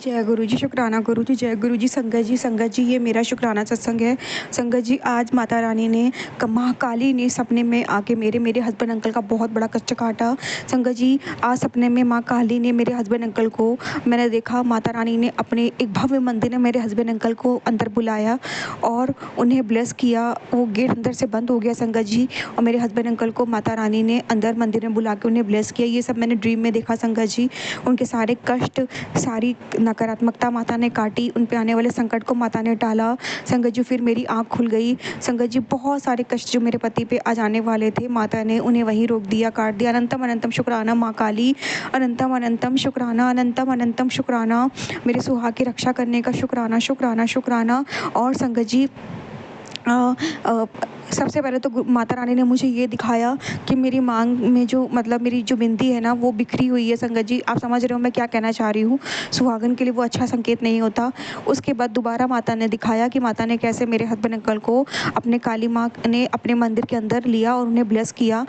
जय गुरु जी, शुक्राना गुरु जी, जय गुरु जी। संगत जी, ये मेरा शुक्राना सत्संग है। संगत जी, आज माता रानी ने माँ काली ने सपने में आके मेरे मेरे हस्बैंड अंकल का बहुत बड़ा कष्ट काटा। संगत जी, आज सपने में माँ काली ने मेरे हस्बैंड अंकल को, मैंने देखा माता रानी ने अपने एक भव्य मंदिर में मेरे हस्बैंड अंकल को अंदर बुलाया और उन्हें ब्लेस किया। वो गेट अंदर से बंद हो गया संगत जी, और मेरे हस्बैंड अंकल को माता रानी ने अंदर मंदिर में बुला के उन्हें ब्लेस किया। ये सब मैंने ड्रीम में देखा संगत जी। उनके सारे कष्ट, सारी नकारात्मकता माता ने काटी, उन पे आने वाले संकट को माता ने टाला। संगत जी, फिर मेरी आँख खुल गई। संगत जी, बहुत सारे कष्ट जो मेरे पति पे आ जाने वाले थे, माता ने उन्हें वहीं रोक दिया, काट दिया। अनंतम अनंतम शुक्राना माँ काली, अनंतम अनंतम शुक्राना, अनंतम अनंतम शुक्राना। मेरे सुहाग की रक्षा करने का शुक्राना, शुक्राना, शुक्राना। और संगत जी, अ, अ, सबसे पहले तो माता रानी ने मुझे ये दिखाया कि मेरी मांग में जो, मतलब मेरी जो बिंदी है ना, वो बिखरी हुई है। संगत जी, आप समझ रहे हो मैं क्या कहना चाह रही हूँ। सुहागन के लिए वो अच्छा संकेत नहीं होता। उसके बाद दोबारा माता ने दिखाया कि माता ने कैसे मेरे हस्बैंड अंकल को अपने काली माँ ने अपने मंदिर के अंदर लिया और उन्हें ब्लेस किया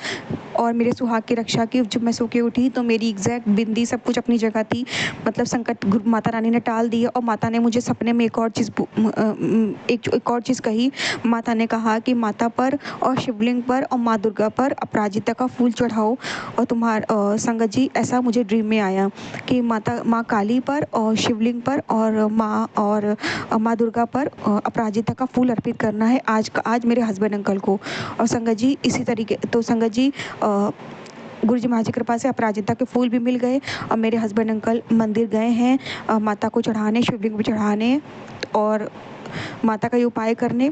और मेरे सुहाग की रक्षा की। जब मैं सो के उठी तो मेरी एग्जैक्ट बिंदी सब कुछ अपनी जगह थी, मतलब संकट माता रानी ने टाल दिया। और माता ने मुझे सपने में एक और चीज़ एक और चीज़ कही। माता ने कहा कि माता पर और शिवलिंग पर और माँ दुर्गा पर अपराजिता का फूल चढ़ाओ। और संगत जी, ऐसा मुझे ड्रीम में आया कि माँ काली पर और शिवलिंग पर और माँ दुर्गा पर अपराजिता का फूल अर्पित करना है आज मेरे हस्बैंड अंकल को। और संगत जी, इसी तरीके तो संगत जी, गुरु जी महाराज की कृपा से अपराजिता के फूल भी मिल गए और मेरे हस्बैंड अंकल मंदिर गए हैं माता को चढ़ाने, शिवलिंग को चढ़ाने और माता का ये उपाय करने।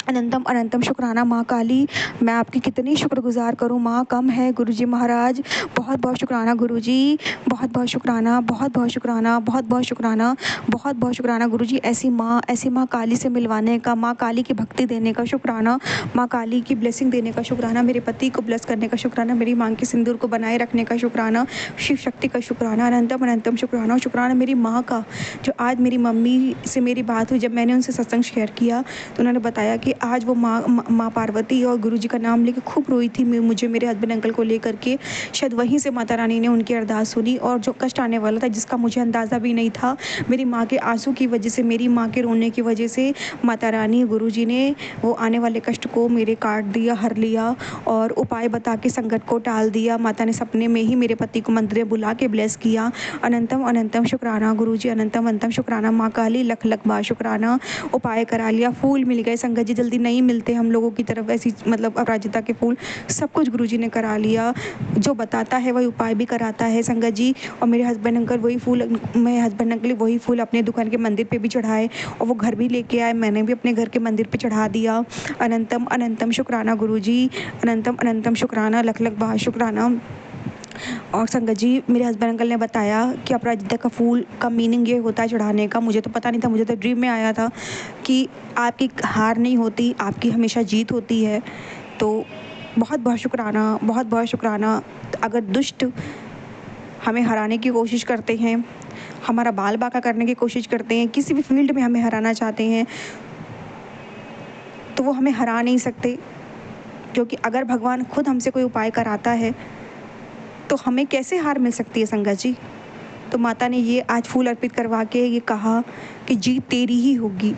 अनंतम अनंतम शुक्राना माँ काली। मैं आपकी कितनी शुक्रगुजार करूँ माँ, कम है। गुरुजी महाराज, बहुत बहुत शुक्राना गुरुजी, बहुत बहुत शुक्राना, बहुत बहुत शुक्राना, बहुत बहुत शुक्राना, बहुत बहुत शुक्राना गुरुजी। ऐसी माँ काली से मिलवाने का, माँ काली की भक्ति देने का शुक्राना, माँ काली की ब्लेसिंग देने का शुक्राना, मेरे पति को ब्लेस करने का शुक्राना, मेरी मांग के सिंदूर को बनाए रखने का शुक्राना, शिव शक्ति का शुक्राना। अनंतम अनंतम शुक्राना, शुक्राना मेरी माँ का। जो आज मेरी मम्मी से मेरी बात हुई, जब मैंने उनसे सत्संग शेयर किया तो उन्होंने बताया कि आज वो माँ पार्वती और गुरुजी का नाम लेके खूब रोई थी मुझे मेरे हस्बैंड अंकल को लेकर के। शायद वहीं से माता रानी ने उनकी अरदास सुनी और जो कष्ट आने वाला था, जिसका मुझे अंदाज़ा भी नहीं था, मेरी माँ के आंसू की वजह से, मेरी माँ के रोने की वजह से माता रानी गुरुजी ने वो आने वाले कष्ट को मेरे काट दिया, हर लिया और उपाय बता के संकट को टाल दिया। माता ने सपने में ही मेरे पति को मंदिर में बुला के ब्लेस किया। अनंतम अनंतम शुक्राना गुरुजी, अनंतम अनंतम शुक्राना माँ काली, लख लख बार शुक्राना। उपाय करा लिया, फूल मिल गए संगत जी, जल्दी नहीं मिलते हम लोगों की तरफ ऐसी, मतलब अपराजिता के फूल, सब कुछ गुरुजी ने करा लिया। जो बताता है वही उपाय भी कराता है संगत जी। और मेरे हस्बैंड अंकल वही फूल, मेरे हस्बैंड अंकल वही फूल अपने दुकान के मंदिर पे भी चढ़ाए और वो घर भी लेके आए, मैंने भी अपने घर के मंदिर पे चढ़ा दिया। अनंतम अनंतम शुक्राना गुरुजी, अनंतम अनंतम शुक्राना, लख लख बार शुक्राना। और संगत जी, मेरे हस्बैंड अंकल ने बताया कि अपराजिता का फूल का मीनिंग ये होता है चढ़ाने का, मुझे तो पता नहीं था, मुझे तो ड्रीम में आया था कि आपकी हार नहीं होती, आपकी हमेशा जीत होती है। तो बहुत बहुत शुक्राना, बहुत बहुत शुक्राना। अगर दुष्ट हमें हराने की कोशिश करते हैं, हमारा बाल बांका करने की कोशिश करते हैं, किसी भी फील्ड में हमें हराना चाहते हैं, तो वो हमें हरा नहीं सकते, क्योंकि अगर भगवान खुद हमसे कोई उपाय कराता है तो हमें कैसे हार मिल सकती है संगत जी। तो माता ने ये आज फूल अर्पित करवा के ये कहा कि जीत तेरी ही होगी।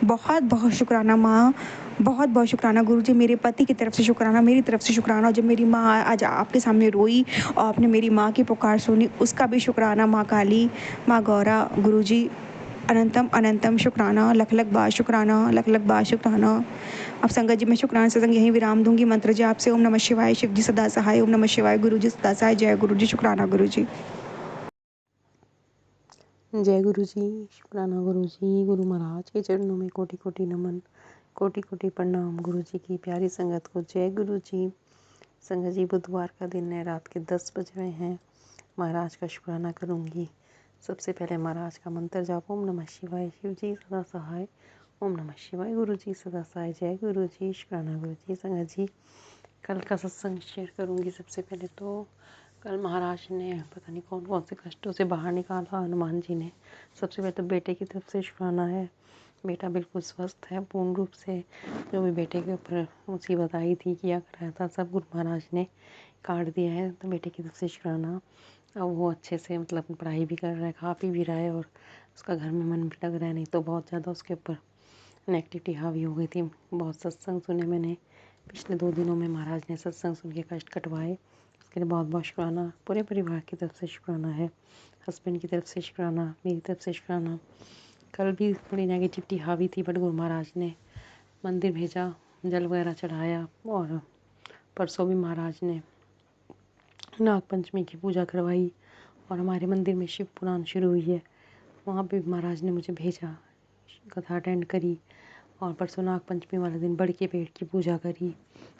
बहुत बहुत शुक्राना माँ, बहुत बहुत शुक्राना गुरुजी, मेरे पति की तरफ से शुक्राना, मेरी तरफ से शुक्राना। और जब मेरी माँ आज आपके सामने रोई और आपने मेरी माँ की पुकार सुनी, उसका भी शुक्राना माँ काली, माँ गौरा, गुरुजी। अनंतम अनंतम शुक्राना, लख लख बार शुक्राना, लख लख बार शुक्राना। अब संगत जी, मैं शुक्राना सत्संग यहीं विराम दूंगी। मंत्र जाप से ओम नमः शिवाय, शिव जी सदा सहाय, ओम नमः शिवाय, गुरु जी सदा सहाय, जय गुरु जी, शुक्राना गुरु जी। जय गुरु जी, शुक्राना गुरु जी। गुरु महाराज के चरणों में कोटि कोटि नमन, कोटि कोटि प्रणाम। गुरु जी की प्यारी संगत को जय गुरु जी। संगत जी, बुधवार का दिन है, रात के 10 बज रहे हैं। महाराज का शुक्राना करूँगी। सबसे पहले महाराज का मंत्र जाप, ओम नमः शिवाय, शिव जी सदा सहाय, ओम नमः शिवाय, गुरु जी सदा सहाय, जय गुरु जी, शुक्राना गुरु जी। संगत जी, कल का सत्संग शेयर करूँगी। सबसे पहले तो कल महाराज ने पता नहीं कौन कौन से कष्टों से बाहर निकाला हनुमान जी ने। सबसे पहले तो बेटे की तरफ से शुक्राना है। बेटा बिल्कुल स्वस्थ है पूर्ण रूप से। जो भी बेटे के ऊपर मुसीबत आई थी, किया कराया था, सब गुरु महाराज ने काट दिया है, तो बेटे की तरफ से शुक्राना। अब वो अच्छे से मतलब पढ़ाई भी कर रहा है, खा पी भी रहा है और उसका घर में मन भी लग रहा है। नहीं तो बहुत ज़्यादा उसके ऊपर नेगेटिविटी हावी हो गई थी। बहुत सत्संग सुने मैंने पिछले 2 दिनों में। महाराज ने सत्संग सुन के कष्ट कटवाए, उसके लिए बहुत बहुत शुक्राना। पूरे परिवार की तरफ से शुक्राना है, हस्बैंड की तरफ से शुक्राना, मेरी तरफ से शुक्राना। कल भी थोड़ी नेगेटिविटी हावी थी बट गुरु महाराज ने मंदिर भेजा, जल वगैरह चढ़ाया। और परसों भी महाराज ने नाग पंचमी की पूजा करवाई और हमारे मंदिर में शिव पुराण शुरू हुई है, वहाँ पे महाराज ने मुझे भेजा, कथा अटेंड करी। और परसों नाग पंचमी वाले दिन बड़ के पेड़ की पूजा करी,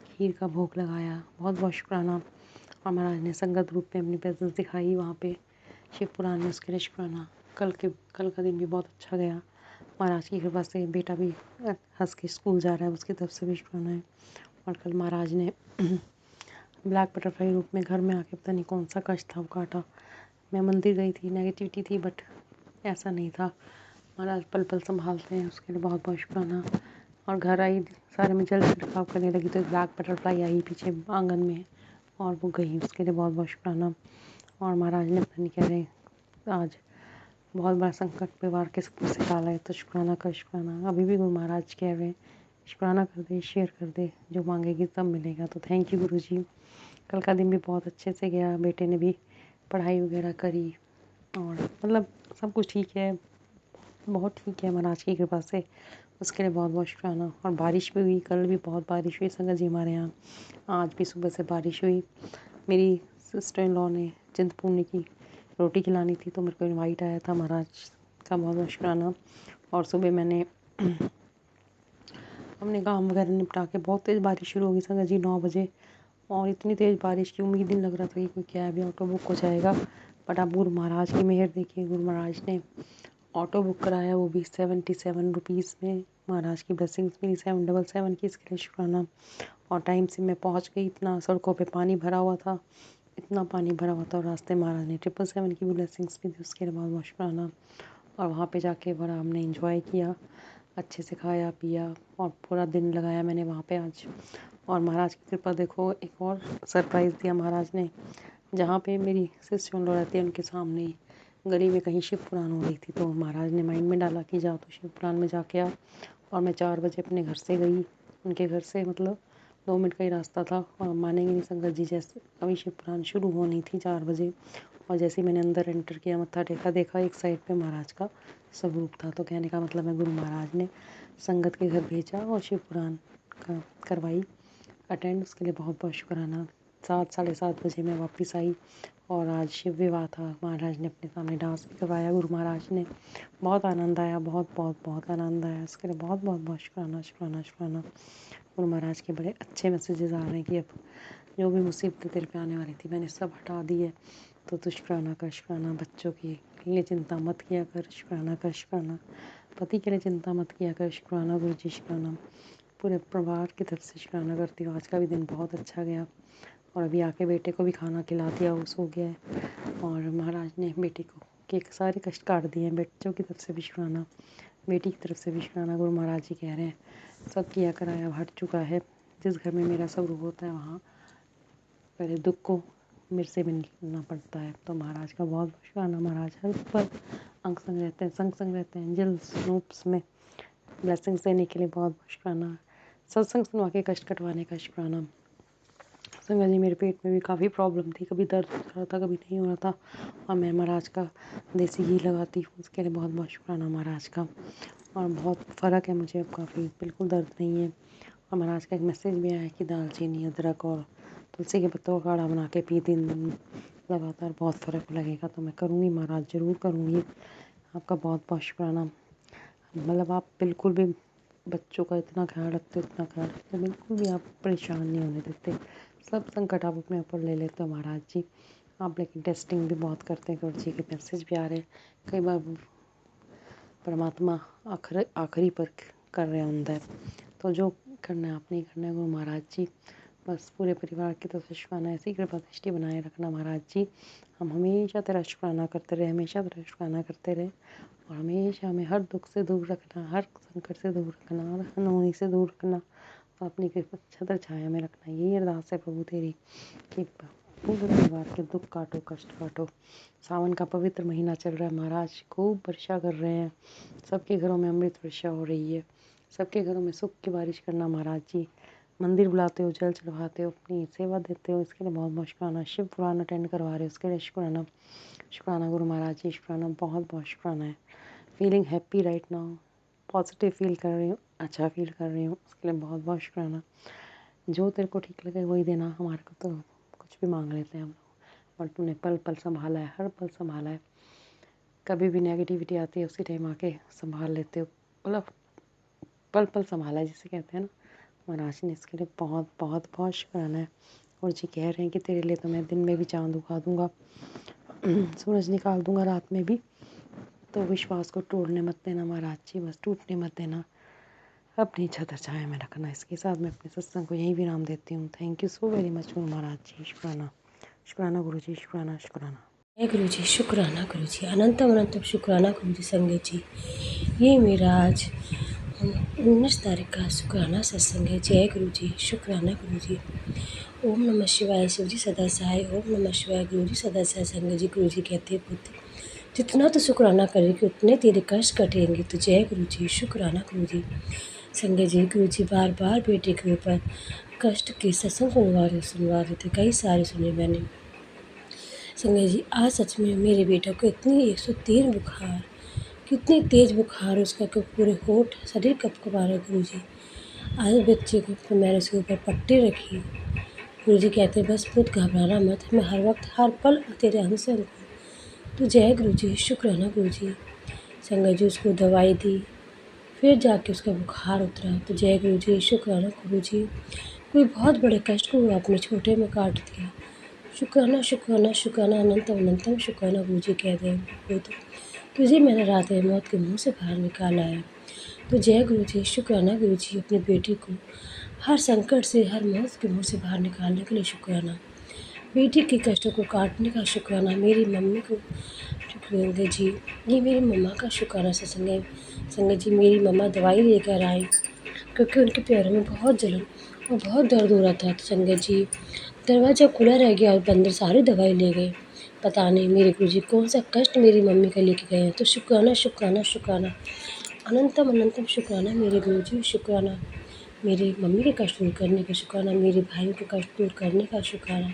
खीर का भोग लगाया। बहुत बहुत शुक्राना। और महाराज ने संगत रूप में अपनी प्रेजेंस दिखाई वहाँ पे शिव पुराण में, उसके लिए शुक्राना। कल का दिन भी बहुत अच्छा गया, महाराज की कृपा से बेटा भी हंस के स्कूल जा रहा है, उसकी तरफ से भी शुक्राना है। और कल महाराज ने ब्लैक बटरफ्लाई रूप में घर में आके पता नहीं कौन सा कष्ट था वो काटा। मैं मंदिर गई थी, नेगेटिविटी थी बट ऐसा नहीं था। महाराज पल पल संभालते हैं, उसके लिए बहुत बहुत शुक्राना। और घर आई, सारे में जल छिड़काव करने लगी तो एक ब्लैक बटरफ्लाई आई पीछे आंगन में और वो गई, उसके लिए बहुत बहुत शुक्राना। और महाराज ने पता नहीं कह रहे आज बहुत बड़ा संकट परिवार के सबको से डाला है, तो शुक्राना कर शुक्राना। अभी भी गुरु महाराज कह रहे हैं शुक्राना कर दे, शेयर कर दे, जो मांगेगी तब मिलेगा। तो थैंक यू गुरु जी। कल का दिन भी बहुत अच्छे से गया, बेटे ने भी पढ़ाई वगैरह करी और मतलब सब कुछ ठीक है, बहुत ठीक है महाराज की कृपा से, उसके लिए बहुत बहुत शुक्राना। और बारिश भी हुई, कल भी बहुत बारिश हुई संगत जी हमारे यहाँ। आज भी सुबह से बारिश हुई। मेरी सिस्टर इन लॉ ने चिंतपूर्णी की रोटी खिलानी थी तो मेरे को इनवाइट आया था, महाराज का बहुत बहुत शुक्राना। और सुबह मैंने अपने काम वगैरह निपटा के, बहुत तेज़ बारिश शुरू हो गई संगत जी 9 बजे, और इतनी तेज़ बारिश की उम्मीद नहीं लग रहा था कि कोई कैब या ऑटो बुक हो जाएगा। बट आप गुरु महाराज की मेहर देखिए, गुरु महाराज ने ऑटो बुक कराया, वो भी 77 रुपीज़ में। महाराज की ब्लेसिंग्स मिली 777 की, इसके लिए शुक्राना। और टाइम से मैं पहुंच गई। इतना सड़कों पे पानी भरा हुआ था, इतना पानी भरा हुआ था, और रास्ते महाराज ने 777 की भी ब्लेसिंग्स भी दी, उसके लिए बहुत बहुत शुक्राना। और वहाँ पे जाके बड़ा हमने इंजॉय किया, अच्छे से खाया पिया और पूरा दिन लगाया मैंने वहाँ पे आज। और महाराज की कृपा देखो, एक और सरप्राइज़ दिया महाराज ने। जहाँ पे मेरी सिस्टर इन लॉ रहती है उनके सामने गली में कहीं शिव पुराण हो रही थी, तो महाराज ने माइंड में डाला कि जाओ तो शिव पुराण में जाके आओ। और मैं 4 बजे अपने घर से गई, उनके घर से मतलब 2 मिनट का ही रास्ता था। और मानेंगे नहीं संगत जी, जैसे अभी शिव पुराण शुरू होनी थी 4 बजे, और जैसे ही मैंने अंदर एंटर किया, मत्था टेका, देखा एक साइड पे महाराज का स्वरूप था। तो कहने का मतलब है गुरु महाराज ने संगत के घर भेजा और शिव पुराण का करवाई अटेंड, उसके लिए बहुत बहुत शुक्राना। 7 साढ़े 7 बजे मैं वापस आई और आज शिव विवाह था। महाराज ने अपने सामने डांस भी करवाया, गुरु महाराज ने। बहुत आनंद आया, बहुत बहुत बहुत आनंद आया, उसके लिए बहुत बहुत बहुत शुक्राना शुक्राना शुक्राना। गुरु महाराज के बड़े अच्छे मैसेजेस आ रहे हैं कि अब जो भी मुसीबतें तेरे पे आने वाली थी मैंने सब हटा दी है, तो तू शुक्राना कर शुक्राना। बच्चों के लिए चिंता मत किया कर, शुक्राना कर शुक्राना। पति के लिए चिंता मत किया कर, शुक्राना गुरु जी शुक्राना। पूरे परिवार की तरफ से शुक्राना करती हूँ। आज का भी दिन बहुत अच्छा गया और अभी आके बेटे को भी खाना खिला दिया, वो सो गया है। और महाराज ने बेटे को के सारे कष्ट काट दिए हैं। बच्चों की तरफ से भी शुक्राना, बेटी की तरफ से भी शुक्राना। गुरु महाराज जी कह रहे हैं सब किया कराया हट चुका है। जिस घर में मेरा स्वरूप होता है वहाँ पहले दुख को मेरे से मिलना पड़ता है। तो महाराज का बहुत बहुत शुक्राना। महाराज हर पर अंग संग रहते हैं, संग संग रहते हैं, एंजल्स रूप्स में ब्लेसिंग्स देने के लिए बहुत बहुत शुक्राना। सत्संग सुनवा के कष्ट कटवाने का शुक्राना। संगत जी मेरे पेट में भी काफ़ी प्रॉब्लम थी, कभी दर्द हो रहा था कभी नहीं हो रहा था, और मैं महाराज का देसी घी लगाती हूँ, उसके लिए बहुत बहुत शुक्राना महाराज का। और बहुत फ़र्क है मुझे अब, काफ़ी बिल्कुल दर्द नहीं है। और महाराज का एक मैसेज भी आया है कि दालचीनी अदरक और तुलसी के पत्तों का काढ़ा बना के पी, दिन लगातार बहुत फ़र्क लगेगा। तो मैं करूँगी महाराज, ज़रूर करूँगी। आपका बहुत बहुत शुक्राना। मतलब आप बिल्कुल भी बच्चों का इतना ख्याल रखते हो, इतना ख्याल रखते हो, बिल्कुल भी आप परेशान नहीं होने देते। सब संकट आप अपने ऊपर ले लेते हो महाराज जी। आप लेकिन टेस्टिंग भी बहुत करते हैं, गुरु जी के मैसेज भी आ रहे हैं। कई बार परमात्मा आखिरी पर कर रहे होता है, तो जो करना है आप नहीं करना है गुरु महाराज जी। बस पूरे परिवार की तरफ से शुक्राना, ऐसी कृपा दृष्टि बनाए रखना महाराज जी। हम हमेशा तेरा शुक्राना करते रहे, हमेशा तेरा शुक्राना करते रहे, और हमेशा हमें हर दुख से दूर रखना, हर संकट से दूर रखना, हर अनहोनी से दूर रखना, और अपनी कृपा छत्र छाया में रखना। यही अरदास है प्रभु तेरी कि पूरे परिवार के दुख काटो, कष्ट काटो। सावन का पवित्र महीना चल रहा है महाराज, खूब वर्षा कर रहे हैं, सबके घरों में अमृत वर्षा हो रही है, सबके घरों में सुख की बारिश करना महाराज जी। मंदिर बुलाते हो, जल चढ़वाते हो, अपनी सेवा देते हो, इसके लिए बहुत बहुत शुक्राना। शिव पुराण अटेंड करवा रहे हो, उसके लिए शुक्राना। शुक्राना गुरु महाराज जी, शुक्राना, बहुत बहुत शुक्राना है। Feeling happy right now, positive feel कर रही हूँ, अच्छा फील कर रही हूँ, उसके लिए बहुत बहुत शुक्राना। जो तेरे को ठीक लगे वही देना, हमारे को तो कुछ भी मांग लेते हैं हम लोग, और तूने पल पल संभाला है, हर पल संभाला है। कभी भी नेगेटिविटी आती है उसी टाइम आके संभाल लेते हो, मतलब पल पल संभाला है जिसे कहते हैं ना महाराज ने, इसके लिए बहुत बहुत बहुत शुक्राना है। और जी कह रहे हैं कि तेरे लिए तो मैं दिन में भी चाँद उगा दूँगा, सूरज निकाल दूँगा रात में भी, तो विश्वास को तोड़ने मत देना महाराज जी, बस टूटने मत देना, अपनी छत्र छाया में रखना। इसके साथ मैं अपने सत्संग को यहीं विराम देती हूँ। Thank you so very much Guru Maharaj जी, शुक्राना। शुक्राना गुरु जी, शुक्राना शुक्राना। जय गुरु जी, शुक्राना गुरु जी, अनंतम अनंतम शुक्राना गुरु जी। संगत जी, ये मेरा आज 19 तारीख का शुक्राना सत्संग है। जय गुरु जी, शुक्राना गुरु जी। ओम नमः शिवाय, शिव जी सदा सहाय। ओम नमः शिवाय, गुरु जी सदा सहाय। संगत जी, गुरु जी कहते हैं पुत्र, जितना तो शुक्राना करेगी उतने तेरे कष्ट कटेंगे। तो जय गुरु जी, शुक्राना गुरु जी। संगत जी, गुरु जी बार बार बेटे के ऊपर कष्ट के सत्संग सुनवा रहे थे, कई सारे सुने मैंने। संगत जी, आज सच में मेरे बेटा को इतनी 103 बुखार, कितनी तेज़ बुखार उसका कि पूरे होठ शरीर कँपकँपा रहा है गुरु जी। आज बच्चे को फिर मैंने उसके ऊपर पट्टी रखी। गुरु जी कहते हैं बस खुद घबराना मत, मैं हर वक्त हर पल तेरे अंग से अंग हूँ। तो जय गुरु जी, शुक्राना गुरु जी। संगत जी, उसको दवाई दी, फिर जाके उसका बुखार उतरा। तो जय गुरु जी, शुक्राना गुरु जी। कोई बहुत बड़े कष्ट को वो अपने छोटे में काट दिया। शुक्राना शुक्राना शुक्राना, अनंतम अनंतम शुक्राना गुरु जी कह रहे हैं तुझे मैंने रात में मौत के मुंह से बाहर निकाला है। तो जय गुरु जी, शुक्राना गुरु जी। अपनी बेटी को हर संकट से, हर मौत के मुंह से बाहर निकालने के लिए शुक्राना। बेटी के कष्टों को काटने का शुक्राना। मेरी मम्मी को शुक्राना जी, ये मेरी मम्मा का शुक्राना सत्संग है। संगत जी, मेरी मम्मा दवाई लेकर आई क्योंकि उनके पैरों में बहुत जलन और बहुत दर्द हो रहा था। तो संगत जी, दरवाज़ा खुला रह गया और बंदर सारी दवाई ले गए। पता नहीं मेरे गुरुजी कौन सा कष्ट मेरी मम्मी का लेके गए हैं। तो शुक्राना शुक्राना शुक्राना, अनंतम अनंतम शुक्राना मेरे गुरुजी, शुक्राना मेरी मम्मी के कष्ट दूर करने का शुक्राना, मेरे भाइयों के कष्ट दूर करने का शुक्राना।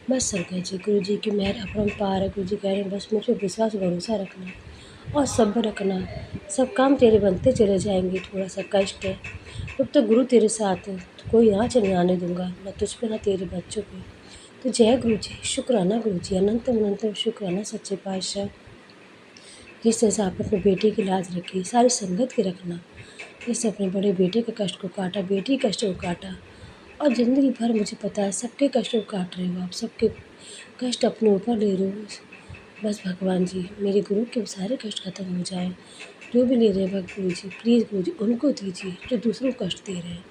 बस संगत जी, गुरु जी की मेहर अपरंपार है। गुरु जी कह रहे हैं बस मुझ पर विश्वास भरोसा रखना और सब्र रखना, सब काम तेरे बनते चले जाएंगे। थोड़ा सा कष्ट है, जब तक गुरु तेरे साथ है तो कोई आँच नहीं आने दूंगा, न तुझ पे न तेरे बच्चों पे। तो जय गुरु जी, शुक्राना गुरु जी, अनंतम अनंतम शुक्राना सच्चे पातशाह। जिस तरह से आपने अपने बेटे की लाज रखी, सारी संगत की रखना, जिससे अपने बड़े बेटे के कष्ट को काटा, बेटी के कष्ट को काटा, और ज़िंदगी भर मुझे पता है सबके कष्ट को काट रहे हो आप, सबके कष्ट अपने ऊपर ले रहे हो। बस भगवान जी, मेरे गुरु के सारे कष्ट खत्म हो जाए। जो भी ले रहे हैं गुरु जी, प्लीज़ गुरु जी उनको दीजिए जो दूसरों को कष्ट दे रहे हैं,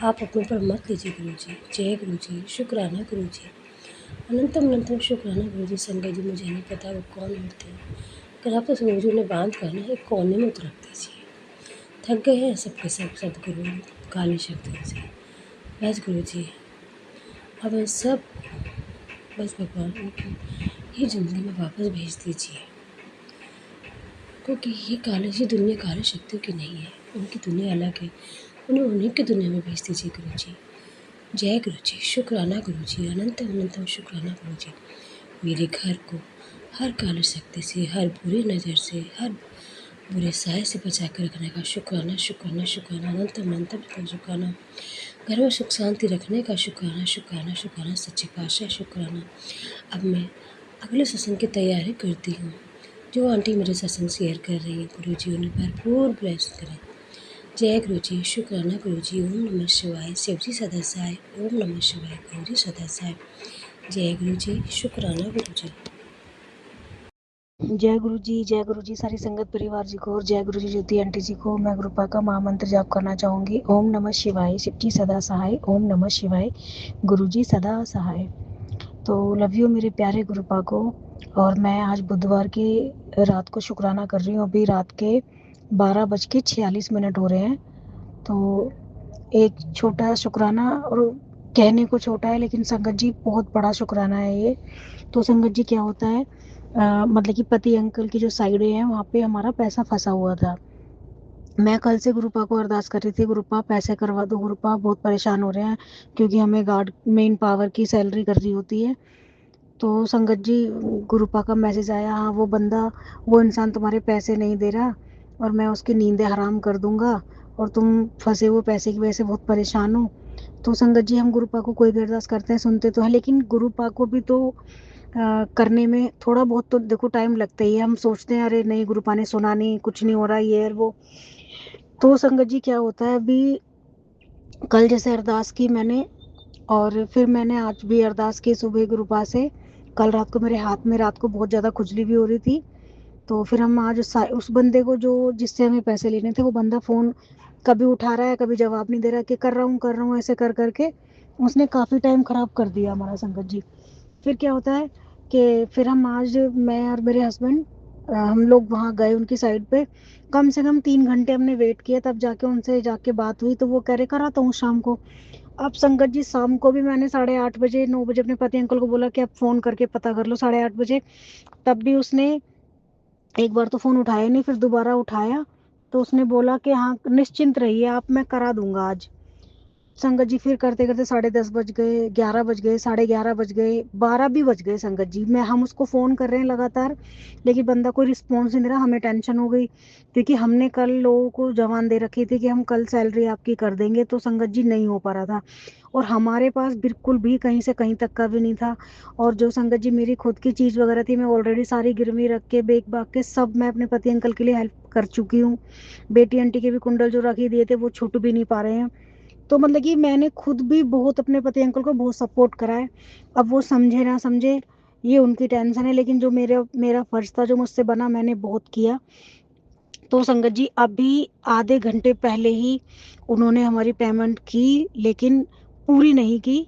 आप अपने ऊपर मत लीजिए गुरु जी। जय गुरु जी, शुक्राना गुरु जी, अनंतम अनंतम शुक्राना गुरु जी। संगत जी, मुझे नहीं पता वो कौन होते हैं, अगर आप तो गुरु जी उन्हें बांध कर ना एक कोने में रख दीजिए। थक गए हैं सबके सब सदगुरु काली शक्ति से। बस गुरु जी, अब इन सब बस भगवान उनकी ये ज़िंदगी में वापस भेज दीजिए, क्योंकि ये काली दुनिया काली शक्तियों की नहीं है, उनकी दुनिया अलग है। उन्हें उन्हीं की दुनिया में भेज दीजिए गुरु जी। जय गुरु जी, शुक्राना गुरु जी, अनंतम अनंतम शुक्राना गुरु जी। मेरे घर को हर काली शक्ति से, हर बुरी नज़र से, हर बुरे साय से बचा कर रखने का शुक्राना शुक्राना शुक्राना, अनंतम अनंतम शुक्राना। घर में सुख शांति रखने का शुक्राना शुक्राना शुक्राना, सच्चे पातशाह शुक्राना। अब मैं अगले सत्संग की तैयारी करती हूँ। जो आंटी मेरे सत्संग शेयर कर रही हैं, गुरु जी उन्हें भरपूर ब्लेस करें। जय गुरु जी, शुक्राना गुरु जी। ओम नमः शिवाय, शिव जी सदा सहाय। ओम नमः शिवाय, गुरु जी सदा सहाय। जय गुरु जी, शुक्राना गुरु जी। जय गुरु जी सारी संगत परिवार जी को, और जय गुरु जी ज्योति आंटी जी को। मैं गुरुपा का महामंत्र जाप करना चाहूँगी। ओम नमः शिवाय, शिव जी सदा सहाय। ओम नमः शिवाय, गुरु जी सदा सहाय। तो लव यू मेरे प्यारे गुरुपा को। और मैं आज बुधवार की रात को शुक्राना कर रही हूँ। अभी रात के 12:46 हो रहे हैं। तो एक छोटा शुक्राना और कहने को छोटा है लेकिन संगत जी बहुत बड़ा शुक्राना है ये। तो संगत जी क्या होता है, मतलब कि पति अंकल की जो साइड है वहाँ पे हमारा पैसा फंसा हुआ था। मैं कल से गुरुपा को अरदास कर रही थी, गुरुपा पैसे करवा दो, गुरुपा बहुत परेशान हो रहे हैं क्योंकि हमें गार्ड मेन पावर की सैलरी करनी होती है। तो संगत जी गुरुपा का मैसेज आया, हाँ वो बंदा, वो इंसान तुम्हारे पैसे नहीं दे रहा और मैं उसकी नींदें हराम कर दूंगा और तुम फंसे हुए पैसे की वजह से बहुत परेशान हो। तो संगत जी हम गुरुपा को कोई भी अरदास करते हैं सुनते तो है, लेकिन गुरुपा को भी तो करने में थोड़ा बहुत तो देखो टाइम लगता ही है। हम सोचते हैं अरे नहीं गुरुपा ने सुना नहीं, कुछ नहीं हो रहा ये और वो। तो संगत जी क्या होता है, अभी कल जैसे अरदास की मैंने और फिर मैंने आज भी अरदास की सुबह गुरुपा से। कल रात को मेरे हाथ में रात को बहुत ज़्यादा खुजली भी हो रही थी। तो फिर हम आज उस बंदे को जो जिससे हमें पैसे लेने थे, वो बंदा फ़ोन कभी उठा रहा है कभी जवाब नहीं दे रहा कि कर रहा हूँ ऐसे कर करके उसने काफ़ी टाइम ख़राब कर दिया हमारा संगत जी। फिर क्या होता है कि फिर हम आज, मैं और मेरे हस्बैंड, हम लोग वहाँ गए उनकी साइड पे। कम से कम 3 घंटे हमने वेट किया, तब जाके उनसे जाके बात हुई। तो वो कह रहे कराता हूँ शाम को। अब संगत जी शाम को भी मैंने 8:30 बजे 9 बजे अपने पति अंकल को बोला कि आप फ़ोन करके पता कर लो 8:30 बजे। तब भी उसने एक बार तो फ़ोन उठाया नहीं, फिर दोबारा उठाया। तो उसने बोला कि हाँ निश्चिंत रहिए आप, मैं करा दूंगा आज। संगत जी फिर करते करते 10:30 बज गए, 11 बज गए, 11:30 बज गए, 12 भी बज गए संगत जी। मैं हम उसको फ़ोन कर रहे हैं लगातार, लेकिन बंदा कोई रिस्पॉन्स नहीं दे रहा। हमें टेंशन हो गई क्योंकि हमने कल लोगों को जवान दे रखी थी कि हम कल सैलरी आपकी कर देंगे। तो संगत जी नहीं हो पा रहा था और हमारे पास बिल्कुल भी कहीं से कहीं तक का भी नहीं था। और जो संगत जी मेरी खुद की चीज़ वगैरह थी, मैं ऑलरेडी सारी गिरवी रख के बेच बाग के सब मैं अपने पति अंकल के लिए हेल्प कर चुकी हूँ। बेटी आंटी के भी कुंडल जो रख ही दिए थे वो छूट भी नहीं पा रहे हैं। तो मतलब कि मैंने खुद भी बहुत अपने पति अंकल को बहुत सपोर्ट करा है। अब वो समझे ना समझे ये उनकी टेंशन है, लेकिन जो मेरे मेरा फर्ज था जो मुझसे बना मैंने बहुत किया। तो संगत जी अभी आधे घंटे पहले ही उन्होंने हमारी पेमेंट की, लेकिन पूरी नहीं की,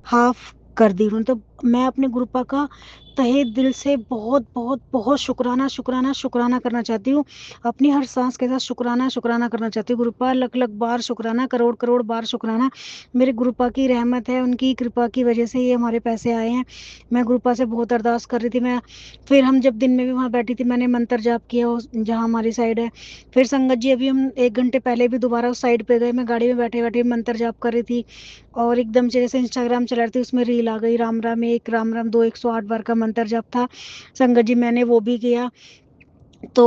हाफ कर दी उन्होंने। तो मैं अपने गुरुपा का तहे दिल से बहुत बहुत बहुत शुक्राना शुक्राना शुक्राना करना चाहती हूँ। अपनी हर सांस के साथ शुक्राना शुक्राना करना चाहती हूँ। गुरुपा लख लख बार शुक्राना, करोड़ करोड़ बार शुक्राना। मेरे गुरुपा की रहमत है, उनकी कृपा की वजह से ये हमारे पैसे आए हैं। मैं गुरुपा से बहुत अरदास कर रही थी। मैं फिर हम जब दिन में भी वहाँ बैठी थी, मैंने मंत्र जाप किया जहाँ हमारी साइड है। फिर संगत जी अभी हम 1 घंटे पहले भी दोबारा उस साइड पे गए। मैं गाड़ी में बैठे बैठे मंत्र जाप कर रही थी और एकदम से जैसे इंस्टाग्राम चला रही थी उसमें रील आ गई, राम राम एक राम राम दो 108 बार का मंत्र जाप था। संगत जी मैंने वो भी किया। तो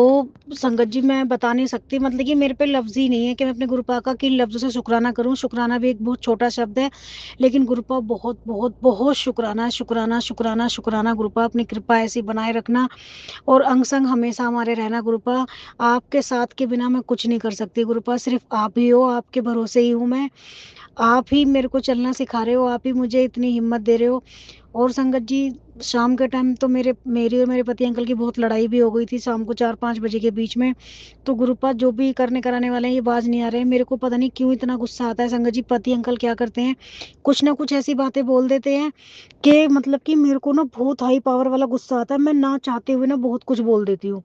संगत जी मैं बता नहीं सकती, मतलब कि मेरे पे लफ्ज़ ही नहीं है कि मैं अपने गुरुपा का किन लफ्ज़ों से शुक्राना करूं। शुक्राना भी एक बहुत छोटा शब्द है, लेकिन गुरुपा बहुत बहुत बहुत शुक्राना शुक्राना शुक्राना शुक्राना। गुरुपा अपनी कृपा ऐसी बनाए रखना और अंग संग हमेशा हमारे रहना। गुरुपा आपके साथ के बिना मैं कुछ नहीं कर सकती। गुरुपा सिर्फ आप ही हो, आपके भरोसे ही हूँ मैं। आप ही मेरे को चलना सिखा रहे हो, आप ही मुझे इतनी हिम्मत दे रहे हो। और संगत जी शाम के टाइम तो मेरी और मेरे पति अंकल की बहुत लड़ाई भी हो गई थी शाम को 4-5 बजे के बीच में। तो गुरुपाद जो भी करने कराने वाले हैं ये बाज नहीं आ रहे हैं। मेरे को पता नहीं क्यों इतना गुस्सा आता है संगत जी। पति अंकल क्या करते हैं, कुछ ना कुछ ऐसी बातें बोल देते हैं कि मतलब कि मेरे को ना बहुत हाई पावर वाला गुस्सा आता है। मैं ना चाहते हुए ना बहुत कुछ बोल देती हूँ।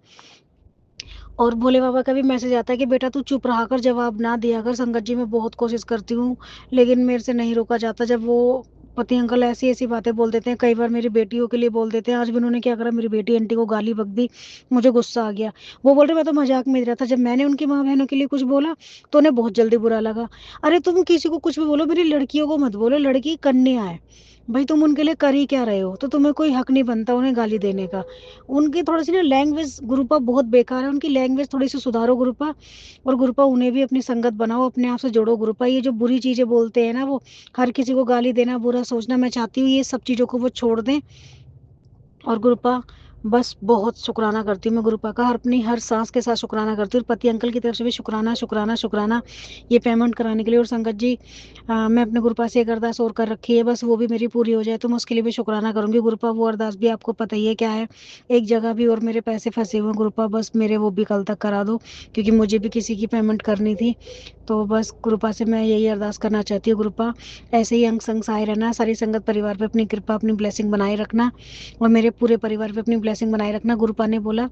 और भोले बाबा का भी मैसेज आता है कि बेटा तू चुप रहा कर, जवाब ना दिया कर। संगत जी मैं बहुत कोशिश करती हूँ लेकिन मेरे से नहीं रोका जाता। जब वो पति अंकल ऐसी ऐसी बातें बोल देते हैं, कई बार मेरी बेटियों के लिए बोल देते हैं। आज भी उन्होंने क्या करा, मेरी बेटी आंटी को गाली बक दी। मुझे गुस्सा आ गया। वो बोल रहे मैं तो मजाक में रहा था। जब मैंने उनकी माँ बहनों के लिए कुछ बोला तो उन्हें बहुत जल्दी बुरा लगा। अरे तुम किसी को कुछ भी बोलो, मेरी लड़कियों को मत बोलो, लड़की कन्या है भाई, तुम उनके लिए कर ही क्या रहे हो। तो तुम्हें कोई हक नहीं बनता उन्हें गाली देने का। उनकी थोड़ी सी ना लैंग्वेज गुरुपा बहुत बेकार है, उनकी लैंग्वेज थोड़ी सी सुधारो गुरुपा। और गुरुपा उन्हें भी अपनी संगत बनाओ, अपने आप से जोड़ो गुरुपा। ये जो बुरी चीजें बोलते हैं ना, वो हर किसी को गाली देना, बुरा सोचना, मैं चाहती हूँ ये सब चीजों को वो छोड़ दें। और गुरुपा बस बहुत शुक्राना करती हूँ मैं गुरुपा का, हर अपनी हर सांस के साथ शुक्राना करती हूँ। और पति अंकल की तरफ से भी शुक्राना शुक्राना शुक्राना ये पेमेंट कराने के लिए। और संगत जी मैं अपने गुरुपा से एक अरदास और कर रखी है, बस वो भी मेरी पूरी हो जाए तो मैं उसके लिए भी शुक्राना करूंगी। गुरुपा वो अरदास भी आपको पता ही है क्या है। एक जगह भी और मेरे पैसे फंसे हुए हैं गुरुपा, बस मेरे वो भी कल तक करा दो क्योंकि मुझे भी किसी की पेमेंट करनी थी। तो बस गुरुपा से मैं यही अरदास करना चाहती हूँ। गुरुपा ऐसे ही अंग संग सहाय रहना, सारी संगत परिवार पे अपनी कृपा अपनी ब्लेसिंग बनाए रखना और मेरे पूरे परिवार पे अपनी ब्लेसिंग बनाए रखना। गुरुपा ने बोला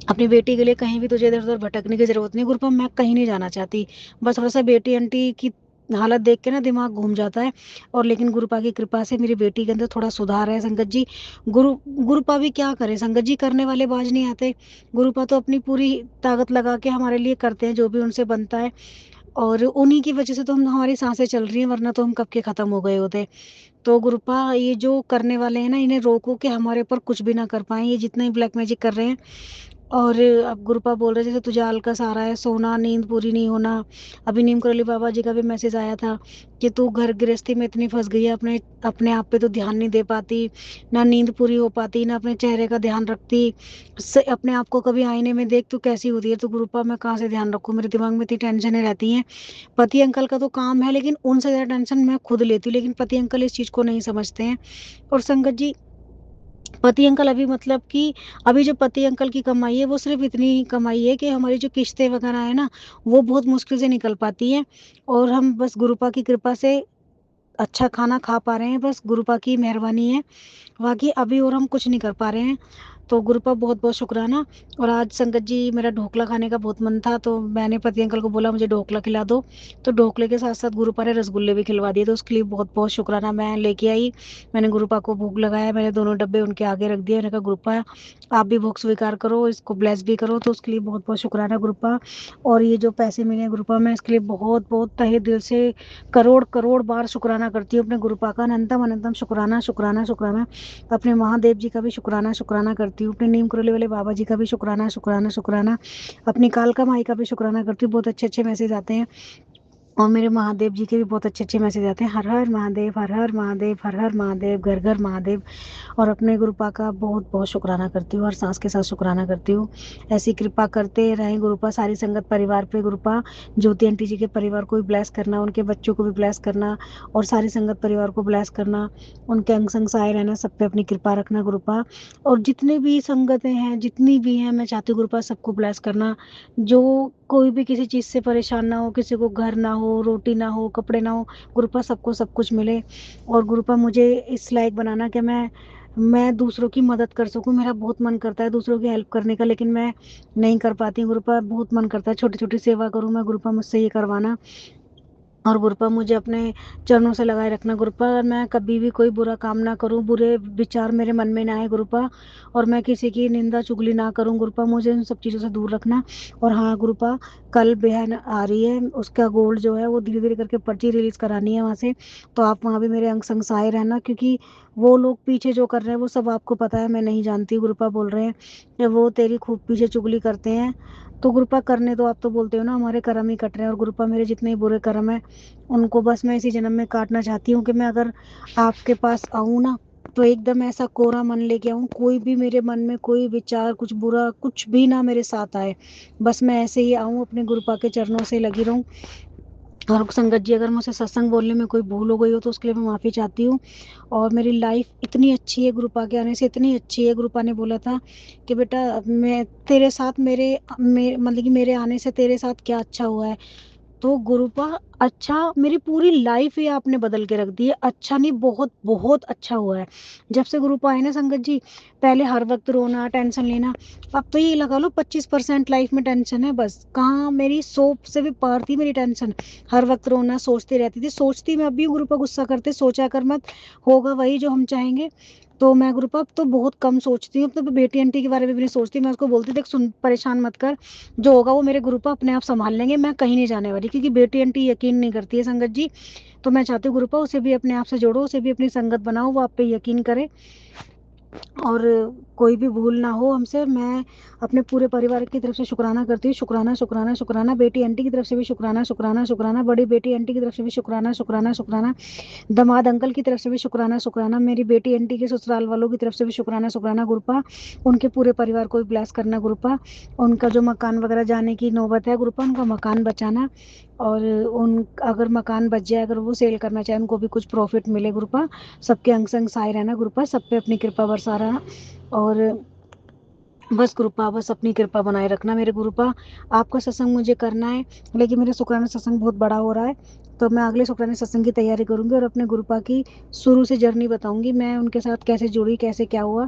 अपनी बेटी के लिए कहीं भी तुझे इधर उधर भटकने की जरूरत नहीं। गुरुपा मैं कहीं नहीं जाना चाहती, बस थोड़ा सा बेटी आंटी की हालत देख के ना दिमाग घूम जाता है। और लेकिन गुरुपा की कृपा से मेरी बेटी के अंदर थोड़ा सुधार है संगत जी। गुरुपा भी क्या करे संगत जी, करने वाले बाज नहीं आते। गुरुपा तो अपनी पूरी ताकत लगा के हमारे लिए करते हैं जो भी उनसे बनता है। और उन्हीं की वजह से तो हम हमारी सांसें चल रही हैं, वरना तो हम कब के खत्म हो गए होते। तो गुरुपा ये जो करने वाले हैं ना, इन्हें रोको कि हमारे ऊपर कुछ भी ना कर पाए, ये जितने ही ब्लैक मैजिक कर रहे हैं। और अब गुरुपा बोल रहे जैसे तुझे आलकस आ रहा है, सोना, नींद पूरी नहीं होना। अभी नीम करौली बाबा जी का भी मैसेज आया था कि तू घर गृहस्थी में इतनी फंस गई है, अपने अपने आप पे तो ध्यान नहीं दे पाती, ना नींद पूरी हो पाती, ना अपने चेहरे का ध्यान रखती। अपने आप को कभी आईने में देख तू कैसी होती है। तो गुरुपा मैं कहाँ से ध्यान रखूं, मेरे दिमाग में इतनी टेंशनें रहती हैं। पति अंकल का तो काम है, लेकिन उनसे ज्यादा टेंशन मैं खुद लेती हूँ, लेकिन पति अंकल इस चीज को नहीं समझते हैं। और संगत जी, पति अंकल अभी मतलब कि अभी जो पति अंकल की कमाई है वो सिर्फ इतनी ही कमाई है कि हमारी जो किस्तें वगैरह है ना, वो बहुत मुश्किल से निकल पाती है। और हम बस गुरुपा की कृपा से अच्छा खाना खा पा रहे हैं, बस गुरुपा की मेहरबानी है। बाकी अभी और हम कुछ नहीं कर पा रहे हैं। तो गुरुपा बहुत बहुत शुक्राना। और आज संगत जी मेरा ढोकला खाने का बहुत मन था, तो मैंने पति अंकल को बोला मुझे ढोकला खिला दो। तो ढोकले के साथ साथ गुरुपा ने रसगुल्ले भी खिलवा दिए, तो उसके लिए बहुत बहुत शुक्राना। मैं लेके आई, मैंने गुरुपा को भोग लगाया, मैंने दोनों डब्बे उनके आगे रख दिए। मैंने कहा गुरुपा आप भी भोग स्वीकार करो, इसको ब्लेस भी करो। तो उसके लिए बहुत बहुत शुक्राना गुरुपा। और ये जो पैसे मिले हैं गुरुपा, मैं इसके लिए बहुत बहुत तहे दिल से करोड़ करोड़ बार शुक्राना करती हूँ अपने गुरुपा का। अनंतम अनंतम शुक्राना शुक्राना शुक्राना। अपने महादेव जी का भी शुक्राना शुक्राना करती हूँ, अपने नीम करोली वाले बाबा जी का भी शुक्राना शुक्राना शुक्राना। अपनी कालका माई का भी शुक्राना करती हूँ। बहुत अच्छे अच्छे मैसेज आते हैं। और मेरे महादेव जी के भी बहुत अच्छे अच्छे मैसेज आते हैं, हर हर महादेव, हर हर महादेव, हर हर महादेव, घर घर महादेव। और अपने गुरुपा का बहुत बहुत शुक्राना करती हूँ, हर सांस के साथ शुक्राना करती हूँ। ऐसी कृपा करते रहें गुरुपा सारी संगत परिवार पे। गुरुपा ज्योति आंटी जी के परिवार को भी ब्लेस करना, उनके बच्चों को भी ब्लेस करना, और सारी संगत परिवार को ब्लेस करना। उनके अंग संग सहाय रहना, सब पे अपनी कृपा रखना गुरुपा। और जितने भी संगतें हैं, जितनी भी हैं, मैं चाहती हूँ गुरुपा सबको ब्लेस करना। जो कोई भी किसी चीज़ से परेशान ना हो, किसी को घर ना हो, रोटी ना हो, कपड़े ना हो, गुरुपा सबको सब कुछ मिले। और गुरुपा मुझे इस लायक बनाना कि मैं दूसरों की मदद कर सकूं। मेरा बहुत मन करता है दूसरों की हेल्प करने का, लेकिन मैं नहीं कर पाती हूँ गुरुपा। बहुत मन करता है छोटी छोटी सेवा करूं मैं गुरुपा, मुझसे ये करवाना। और गुरुपा मुझे अपने चरणों से लगाए रखना गुरुपा। और मैं कभी भी कोई बुरा काम ना करूं, बुरे विचार मेरे मन में ना आए गुरुपा। और मैं किसी की निंदा चुगली ना करूं गुरुपा, मुझे उन सब चीज़ों से दूर रखना। और हाँ गुरुपा, कल बहन आ रही है, उसका गोल्ड जो है वो धीरे धीरे करके पर्ची रिलीज करानी है वहाँ से। तो आप वहाँ भी मेरे अंग संग सहाय रहना, क्योंकि वो लोग पीछे जो कर रहे हैं वो सब आपको पता है, मैं नहीं जानती। गुरुपा बोल रहे हैं कि वो तेरी खूब पीछे चुगली करते हैं। तो गुरुपा करने तो आप तो बोलते हो ना, हमारे कर्म ही कट रहे हैं। और गुरुपा मेरे जितने ही बुरे कर्म है उनको बस मैं इसी जन्म में काटना चाहती हूँ, कि मैं अगर आपके पास आऊँ ना, तो एकदम ऐसा कोरा मन लेके आऊँ, कोई भी मेरे मन में कोई विचार कुछ बुरा कुछ भी ना मेरे साथ आए। बस मैं ऐसे ही आऊँ, अपने गुरुपा के चरणों से लगी रहूँ। और संगत जी, अगर मुझसे सत्संग बोलने में कोई भूल हो गई हो तो उसके लिए मैं माफ़ी चाहती हूँ। और मेरी लाइफ इतनी अच्छी है गुरुपा के आने से, इतनी अच्छी है। गुरुपा ने बोला था कि बेटा मैं तेरे साथ मतलब कि मेरे आने से तेरे साथ क्या अच्छा हुआ है। तो गुरुपा, अच्छा मेरी पूरी लाइफ ही आपने बदल के रख दी है। अच्छा नहीं, बहुत बहुत अच्छा हुआ है जब से गुरुपा आए ना संगत जी। पहले हर वक्त रोना, टेंशन लेना, अब तो ये लगा लो 25% लाइफ में टेंशन है बस। कहाँ, मेरी 100 से भी पार थी मेरी टेंशन। हर वक्त रोना, सोचती रहती थी, सोचती मैं अभी गुरुपा गुस्सा करते सोचा कर मत, होगा वही जो हम चाहेंगे। तो मैं गुरुपा अब तो बहुत कम सोचती हूँ। अब तो बेटी आंटी के बारे में भी नहीं सोचती। मैं उसको बोलती देख सुन, परेशान मत कर, जो होगा वो मेरे गुरुपा अपने आप संभाल लेंगे, मैं कहीं नहीं जाने वाली। क्योंकि बेटी आंटी यकीन नहीं करती है संगत जी। तो मैं चाहती हूँ गुरुपा उसे भी अपने आप से जोड़ो, उसे भी अपनी संगत बनाओ, वो आप पे यकीन करे। और कोई भी भूल ना हो हमसे। मैं अपने पूरे परिवार की तरफ से शुक्राना करती हूँ, शुक्राना शुक्राना शुक्राना। बेटी आंटी की तरफ से भी शुक्राना शुक्राना शुक्राना, बड़ी बेटी आंटी की तरफ से भी शुक्राना शुक्राना शुक्राना, दामाद अंकल की तरफ से भी शुक्राना शुक्राना, मेरी बेटी आंटी के ससुराल वालों की तरफ से भी शुक्राना शुक्राना गुरुपा। उनके पूरे परिवार को भी ब्लेस करना गुरुपा। उनका जो मकान वगैरह जाने की नौबत है गुरुपा, उनका मकान बचाना। और उन अगर मकान बच जाए, अगर वो सेल करना चाहे, उनको भी कुछ प्रॉफिट मिले गुरुपा। सबके अंग संग सहाय रहना गुरुपा, सब पे अपनी कृपा बरसा रहा। और बस गुरुपा, बस अपनी कृपा बनाए रखना मेरे गुरुपा। आपका सत्संग मुझे करना है, लेकिन मेरा शुक्राना सत्संग बहुत बड़ा हो रहा है। तो मैं अगले शुक्राने सत्संग की तैयारी करूंगी और अपने गुरुपा की शुरू से जर्नी बताऊंगी, मैं उनके साथ कैसे जुड़ी, कैसे क्या हुआ।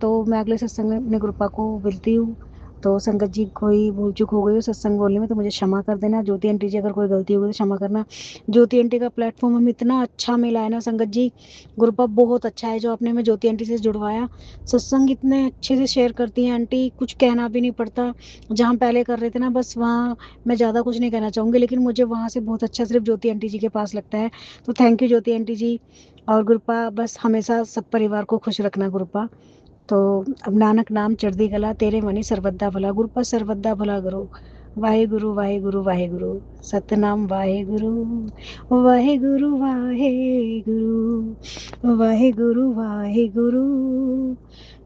तो मैं अगले सत्संग में अपने गुरुपा को मिलती हूँ। तो संगत जी कोई भूल चूक हो गई हो सत्संग बोलने में तो मुझे क्षमा कर देना। ज्योति आंटी जी अगर कोई गलती हो गई तो क्षमा करना। ज्योति आंटी का प्लेटफॉर्म हमें इतना अच्छा मिला है ना संगत जी, ग्रुप अप बहुत अच्छा है जो आपने हमें ज्योति आंटी से जुड़वाया। सत्संग इतने अच्छे से शेयर करती हैं आंटी, कुछ कहना भी नहीं पड़ता। जहाँ पहले कर रहे थे ना बस वहाँ मैं ज़्यादा कुछ नहीं कहना चाहूँगी, लेकिन मुझे वहाँ से बहुत अच्छा सिर्फ ज्योति आंटी जी के पास लगता है। तो थैंक यू ज्योति आंटी जी। और गुरपा बस हमेशा सब परिवार को खुश रखना गुरपा। तो अब नानक नाम चढ़दी कला तेरे मनी सर्वदा भला, गुरपा सर्वदा भला करो। वाहेगुरु वाहेगुरु वाहेगुरु, सतनाम वाहेगुरु वाहेगुरु वाहेगुरु वाहेगुरु वाहेगुरु,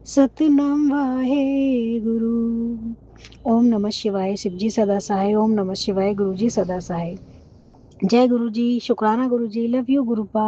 सतनाम वाहेगुरु। ओम नमः शिवाय। शिव जी सदा सहाय। ओम नमः शिवाय। गुरु जी सदा सहाय। जय गुरु जी। शुक्राना गुरु जी। Love you गुरुपा।